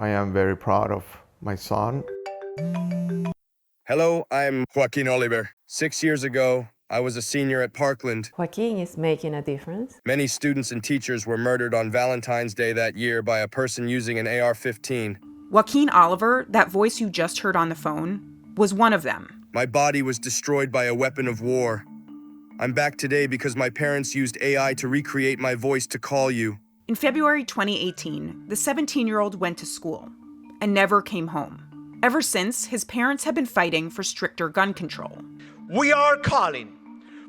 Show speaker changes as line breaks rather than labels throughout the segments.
I am very proud of my son.
Hello, I'm Joaquin Oliver. 6 years ago, I was a senior at Parkland.
Joaquin is making a difference.
Many students and teachers were murdered on Valentine's Day that year by a person using an AR-15.
Joaquin Oliver, that voice you just heard on the phone, was one of them.
My body was destroyed by a weapon of war. I'm back today because my parents used AI to recreate my voice to call you.
In February 2018, the 17-year-old went to school and never came home. Ever since, his parents have been fighting for stricter gun control.
We are calling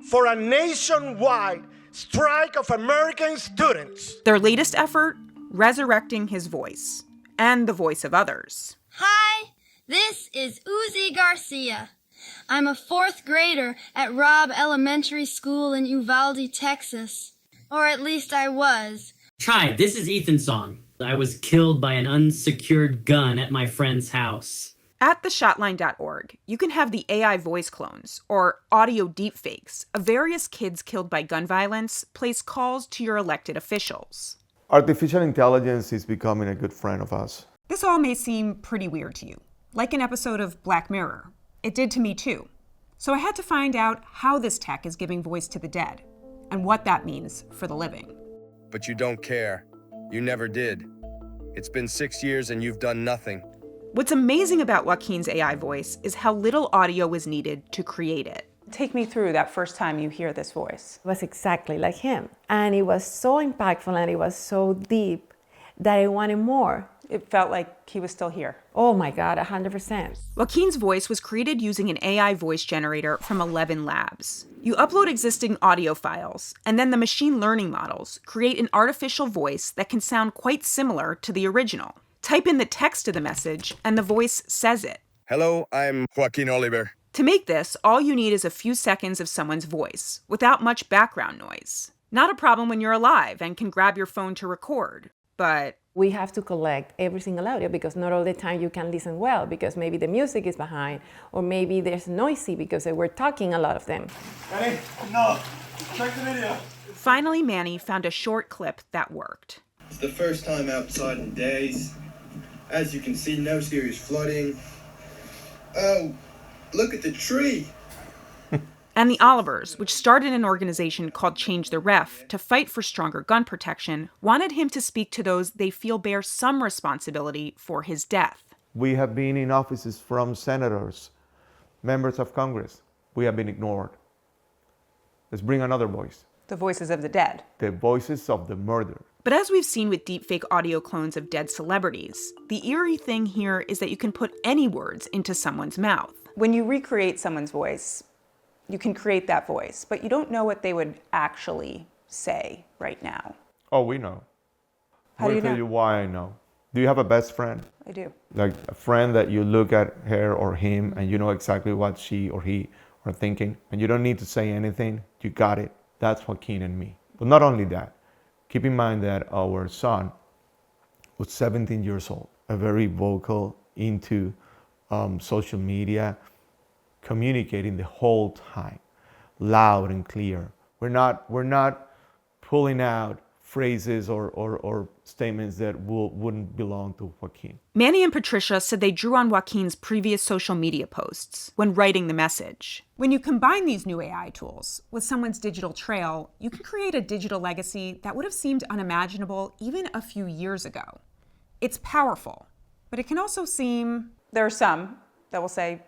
for a nationwide strike of American students.
Their latest effort, resurrecting his voice and the voice of others.
Hi, this is Uzi Garcia. I'm a 4th grader at Robb Elementary School in Uvalde, Texas. Or at least I was.
Hi, this is Ethan Song. I was killed by an unsecured gun at my friend's house.
At theshotline.org, you can have the AI voice clones, or audio deepfakes, of various kids killed by gun violence place calls to your elected officials.
Artificial intelligence is becoming a good friend of us.
This all may seem pretty weird to you, like an episode of Black Mirror. It did to me too. So I had to find out how this tech is giving voice to the dead, and what that means for the living.
But you don't care. You never did. It's been 6 years and you've done nothing.
What's amazing about Joaquin's AI voice is how little audio was needed to create it. Take me through that first time you hear this voice.
It was exactly like him. And it was so impactful and it was so deep that I wanted more.
It felt like he was still here.
Oh my God, 100%.
Joaquin's voice was created using an AI voice generator from ElevenLabs. You upload existing audio files, and then the machine learning models create an artificial voice that can sound quite similar to the original. Type in the text of the message, and the voice says it.
Hello, I'm Joaquin Oliver.
To make this, all you need is a few seconds of someone's voice, without much background noise. Not a problem when you're alive and can grab your phone to record, but
we have to collect every single audio because not all the time you can listen well because maybe the music is behind or maybe there's noisy because we're talking a lot of them.
Manny, no, check the video.
Finally, Manny found a short clip that worked.
It's the first time outside in days. As you can see, no serious flooding. Oh, look at the tree.
And the Olivers, which started an organization called Change the Ref to fight for stronger gun protection, wanted him to speak to those they feel bear some responsibility for his death.
We have been in offices from senators, members of Congress. We have been ignored. Let's bring another voice.
The voices of the dead.
The voices of the murdered.
But as we've seen with deepfake audio clones of dead celebrities, the eerie thing here is that you can put any words into someone's mouth. When you recreate someone's voice, you can create that voice, but you don't know what they would actually say right now.
Oh, we know.
How do you know?
I'll tell you why I know. Do you have a best friend?
I do.
Like a friend that you look at her or him and you know exactly what she or he are thinking, and you don't need to say anything, you got it. That's Joaquin and me. But not only that, keep in mind that our son was 17 years old, a very vocal, into social media, communicating the whole time, loud and clear. We're not pulling out phrases or statements that wouldn't belong to Joaquin.
Manny and Patricia said they drew on Joaquin's previous social media posts when writing the message. When you combine these new AI tools with someone's digital trail, you can create a digital legacy that would have seemed unimaginable even a few years ago. It's powerful, but it can also seem... There are some that will say,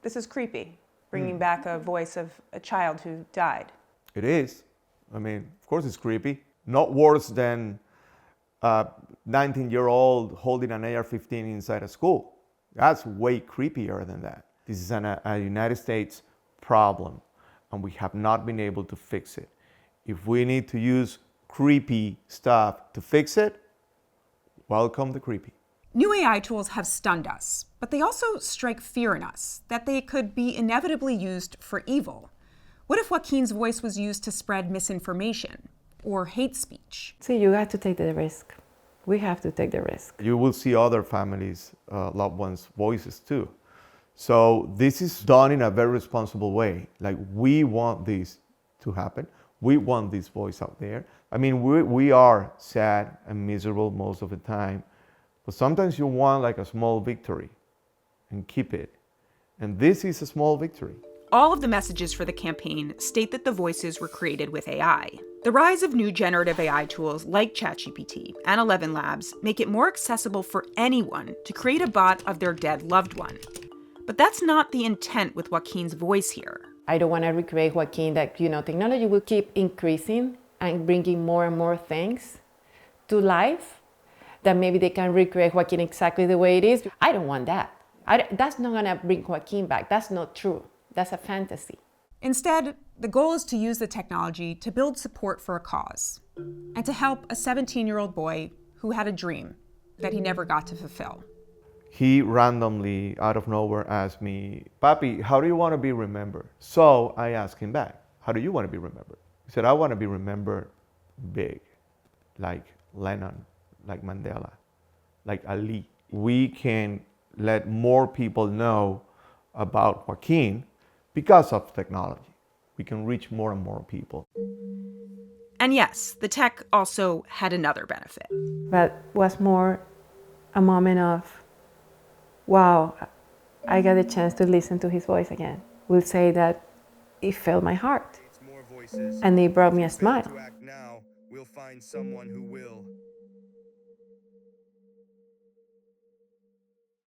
this is creepy, bringing back a voice of a child who died.
It is. I mean, of course it's creepy. Not worse than a 19-year-old holding an AR-15 inside a school. That's way creepier than that. This is a United States problem, and we have not been able to fix it. If we need to use creepy stuff to fix it, welcome the creepy.
New AI tools have stunned us, but they also strike fear in us that they could be inevitably used for evil. What if Joaquin's voice was used to spread misinformation or hate speech?
See, you have to take the risk. We have to take the risk.
You will see other families, loved ones' voices too. So this is done in a very responsible way. Like, we want this to happen. We want this voice out there. I mean, we are sad and miserable most of the time, But sometimes you want like a small victory and keep it. And this is a small victory.
All of the messages for the campaign state that the voices were created with AI. The rise of new generative AI tools like ChatGPT and ElevenLabs make it more accessible for anyone to create a bot of their dead loved one. But that's not the intent with Joaquin's voice here.
I don't want to recreate Joaquin that, technology will keep increasing and bringing more and more things to life that maybe they can recreate Joaquin exactly the way it is. I don't want that. That's not going to bring Joaquin back. That's not true. That's a fantasy.
Instead, the goal is to use the technology to build support for a cause and to help a 17-year-old boy who had a dream that he never got to fulfill.
He randomly, out of nowhere, asked me, Papi, how do you want to be remembered? So I asked him back, how do you want to be remembered? He said, I want to be remembered big, like Lennon, like Mandela, like Ali. We can let more people know about Joaquin because of technology. We can reach more and more people.
And yes, the tech also had another benefit.
But was more a moment of, wow, I got a chance to listen to his voice again. We'll say that it filled my heart. And it brought me a smile.
Now, we'll find someone who will.